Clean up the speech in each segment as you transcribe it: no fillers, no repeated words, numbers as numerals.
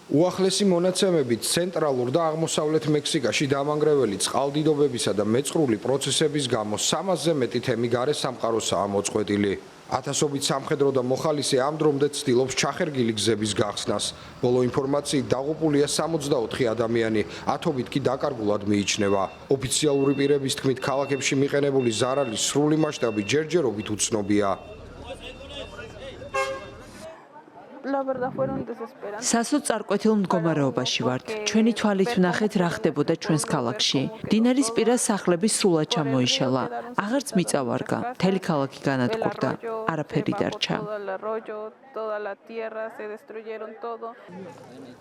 უახლესი მონაცემებით ცენტრალურ და აღმოსავლეთ მექსიკაში დამანგრეველი წყალდიდობებისა და მეწყრული პროცესების გამო 300-ზე მეტი თემი გარე სამყაროსაა მოწყვეტილი. ათასობით სამხედრო და მოხალისე ამ დრომდე ცდილობს ჩახერგილი გზების გახსნას. ბოლო ინფორმაციით დაღუპულია 64 ადამიანი, ათობით კი დაკარგულად მიიჩნევა. ოფიციალური პირების თქმით, ქალაქებში მიყენებული ზარალის სრული მასშტაბი ჯერჯერობით უცნობია. სასო წარკვეთილ მდგომარეობაში ვართ. ჩვენი თვალით ვნახეთ რა ხდებოდა ჩვენს ქალაქში. დინარის პირას სახლები სრულად ჩამოიშალა. აღარც მიწა ვარგა. მთელი ქალაქი განადგურდა. არაფერი დარჩა.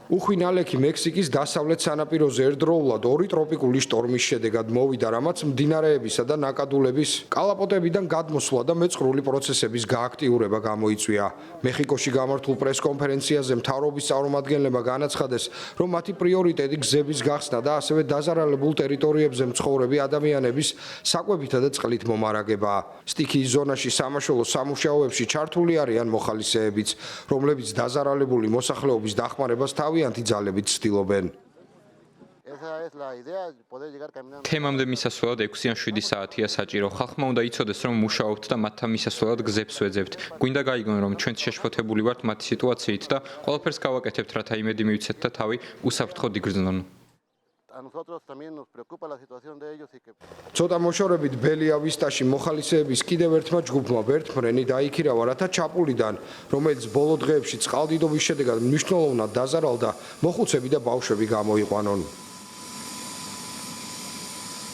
უხვი ნალექი მექსიკის დასავლეთ სანაპიროზე ერთდროულად ორი ტროპიკული შტორმის შედეგად მოვიდა, რამაც მდინარეებისა და ნაკადულების კალაპოტებიდან გადმოსვლა და მეწყრული პროცესების გააქტიურება გამოიწვია. მეხიკოში გამართულ პრესკონფერენციაზე მთავრობის წარმომადგენლებმა განაცხადეს, რომ მათი პრიორიტეტი გზების გახსნა და ასევე დაზარალებულ ტერიტორიებზე მცხოვრები ადამიანების საკვებითა და წყლით მომარაგებაა. სტიქიის ზონაში სამაშველო სამუშაოებში ჩართული არიან მოხალისეებიც, რომლებიც დაზარალებული მოსახლეობის დახმარებას თავიანთი ძალებით ცდილობენ. თემამდე მისასვლელად 6 ან 7 საათია საჭირო. ხალხმა უნდა იცოდეს, რომ მუშაობთ და მათთან მისასვლელად გზებს ვეძებთ. გვინდა გაიგონ, რომ ჩვენც შეშფოთებული ვართ მათი სიტუაციით და ყველაფერს გავაკეთებთ, რათა იმედი მივცეთ და თავი უსაფრთხოდ იგრძნონ. ცოტა მოშორებით ბელიავისტაში მოხალისეების კიდევ ერთმა ჯგუფმა ბერთმრენი დაიქირავა, რათა ჩაპულიდან, რომელიც ბოლო დღეებში წყალდიდობის შედეგად მნიშვნელოვნად დაზარალდა, მოხუცები და ბავშვები გამოიყვანონ.